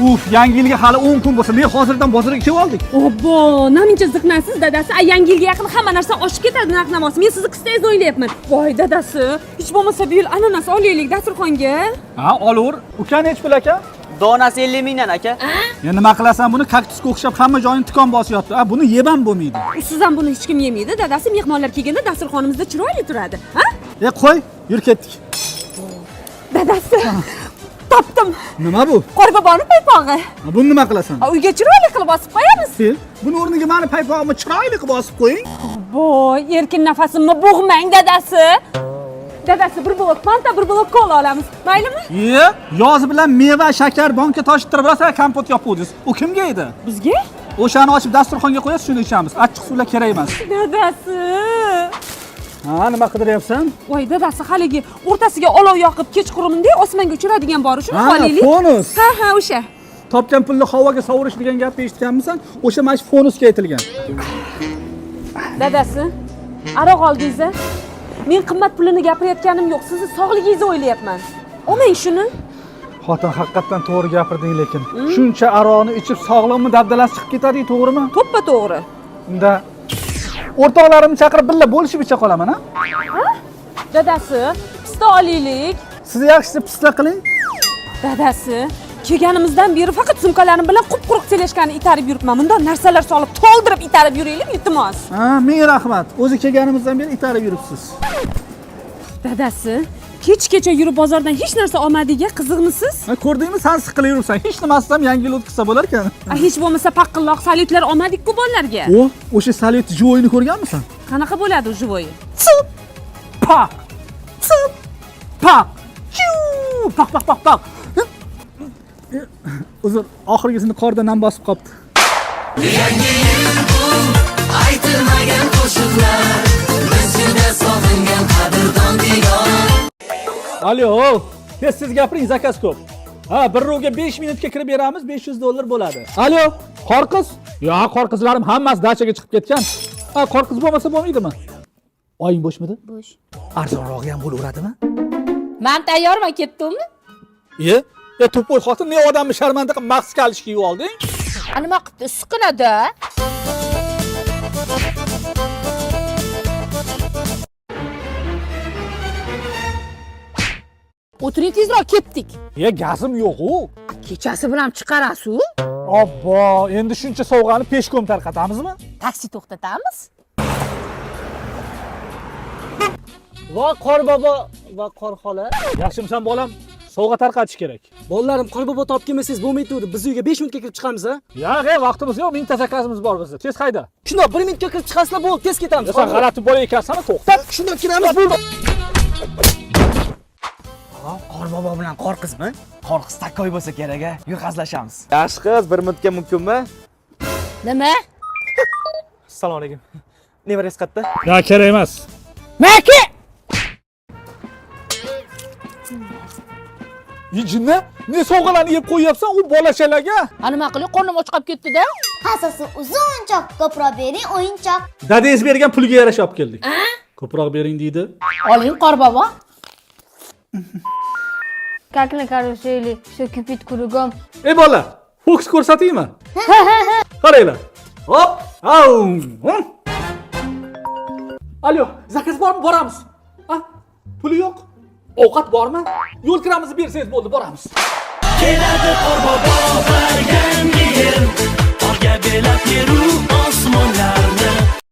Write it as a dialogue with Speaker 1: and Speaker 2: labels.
Speaker 1: Uf, yangi yilga hali 10 kun bo'lsa, men hozirdan bozorga kelib oldik.
Speaker 2: Obbo, namuncha ziqnasiz dadasi. Yangi yilga yaqin hamma narsa oshib ketadi narx-navosi. Men sizni qisdaysiz o'ylayapman. Voy dadasi, hech bo'lmasa bu yil ananas olaylik dasturxonga.
Speaker 1: Ha, olaver. Ukani nech pul aka?
Speaker 3: Donasi 50 mingdan aka.
Speaker 1: Ya nima qilasan buni? Kaktusga o'xshab hamma joyini tikon bosyapti. Ha, buni yeb ham bo'lmaydi.
Speaker 2: Siz ham buni hech kim yemaydi. Dadasi mehmonlar kelganda dasturxonimizda chiroyli turadi. Ha?
Speaker 1: Qo'y, yur ketdik.
Speaker 2: Dadasi. Topdim.
Speaker 1: Nima bu?
Speaker 2: Qorboboni paypog'i.
Speaker 1: Buni nima qilasan?
Speaker 2: Uyga chiroyli qilib bosib qo'yamiz.
Speaker 1: Buni o'rniga meni paypog'imni chiroyli qilib bosib qo'ying.
Speaker 2: Voy, erkin nafasimni bo'g'mang dadasi. Dadasi bir blok fanta, bir blok kola olamiz. Maylimi?
Speaker 1: Yoz bilan meva, shakar, banka toshittirib rosa kompot yopuvdingiz. U kimga edi?
Speaker 2: Bizga?
Speaker 1: O'shani ochib dasturxonga qo'yasiz, shuni ichamiz. Achchiq suvlar kerak emas.
Speaker 2: Dadasi.
Speaker 1: Ha, nima qidiryapsan?
Speaker 2: Voy, dadasi haligi o'rtasiga olov yoqib kechqurundek osmonga uchiradigan bor, shuni olaylik.
Speaker 1: Fonus.
Speaker 2: Ha, o'sha.
Speaker 1: Topgan pulni havoga sovurish degan gapni eshitganmisan? O'sha mana shu fonusga aytilgan.
Speaker 2: Dadasi, aroq oldingiz-a? Men qimmat pulini gapirayotganim yo'q, sizni sog'ligingizni o'ylayapman. Olmang shuni.
Speaker 1: Xotin haqiqatan to'g'ri gapirding, lekin shuncha aroqni ichib sog'lig'imni dabdalasi chiqib ketadi, to'g'rimi?
Speaker 2: To'ppa to'g'ri.
Speaker 1: Unda o'rtoqlarimni chaqirib birga bo'lishib icha qolaman, ha?
Speaker 2: Dadasi, pista olaylik.
Speaker 1: Siz yaxshisi pista qiling.
Speaker 2: Dadasi, kelganimizdan beri faqat sumkalarim bilan qup-quruq teleshkani itarib yuribman. Bundan narsalar solib, to'ldirib itarib yuraylik, iltimos.
Speaker 1: Ha, ming rahmat. O'zi kelganimizdan beri itarib yuribsiz.
Speaker 2: Dadasi, kech-kecha yurib bozordan hech narsa olmadiga qiziqmisiz?
Speaker 1: Ha, ko'rdingmi, sen siqilib yuribsan. Hech nimasidan yangi yil o'tkazsa bo'lar ekan.
Speaker 2: Hech bo'lmasa paqilloq salyutlar olmadik-ku bolalarga.
Speaker 1: O'sha salyut jivoyini ko'rganmisan?
Speaker 2: Qanaqa bo'ladi u jivoyi?
Speaker 1: Sup! Pak! Sup! Pak! Pak pak pak pak. Uzr, oxirgisini qorda nam bosib qopti.
Speaker 4: Yangi yil bu aytilmagan qo'shiqlar, bizda sog'ingan qadrdon diyor.
Speaker 1: Alo, tez gapiring, zakaz ko'p. Ha, bir ro'ga 5 minutga kirib beramiz, $500 bo'ladi. Alo, qorqiz? Yo'q, qorqizlarim hammasi dachaga chiqib ketgan. Ha, qorqiz bo'lmasa bo'lmaydimi? Oying bo'shmidi?
Speaker 5: Bo'sh.
Speaker 1: Arzonrog'i ham bo'laveradimi?
Speaker 5: Men tayyorman, ketdimmi?
Speaker 1: To'poy xotin, ne odamni sharmanda qilib maxs kalish kiyib olding?
Speaker 5: Nima qilibdi? Siqiladi. O'tiring tezroq, ketdik.
Speaker 1: Gazim yo'q-ku.
Speaker 5: Kechasi bilan chiqarasiz.
Speaker 1: Obbo, endi shuncha sovg'ani peshkom tarqatamizmi?
Speaker 5: Taksi to'xtatamiz.
Speaker 3: Va Qorbobo va Qorxola.
Speaker 1: Yaxshimisan bolam? Sovg'a tarqatish kerak.
Speaker 3: Bolalarim, Qorbobo topib kelmasangiz bo'lmaydi. Biz uyga 5 minutga kirib chiqamiz, ha?
Speaker 1: Vaqtimiz yo'q, mingta zakazimiz bor bizda. Tez hayda.
Speaker 3: Shundoq 1 minutga kirib chiqasizlar, bo'ldi, tez ketamiz.
Speaker 1: Sen g'alati bo'la ekansan, to'xtat.
Speaker 3: Shundoq kiramiz, bo'ldi. Qorbobo bilan Qorqizmi? Qorqiz takkoy bo'lsa kerak, a? Yurqazlashamiz. Yaxshi qiz, 1 minutga mumkinmi?
Speaker 5: Nima?
Speaker 3: Assalomu alaykum. Nevarangiz qayerda?
Speaker 1: Kerak emas.
Speaker 5: Maki!
Speaker 1: Jinni, ne sovg'alarni yeb qo'yyapsan u bolachalarga?
Speaker 5: Nima qilib qornim och qolib ketdi-da?
Speaker 6: Qasasi uzunchoq, ko'proq bering o'yinchoq.
Speaker 1: Dadangiz bergan pulga yarasha olib keldik. Ko'proq bering deydi.
Speaker 5: Oling Qorbobo. Как на карусели, все кипит кругом.
Speaker 1: Ey bola, fokus ko'rsatingmi? Qaranglar. Hop, au. Alo, zakaz bormi? Boramiz. Puli yo'q. Ovqat bormi? Yo'l kiramizni bersangiz bo'ldi, boramiz.
Speaker 4: Keladi Qorbobo har yangi yil, orga belab yeru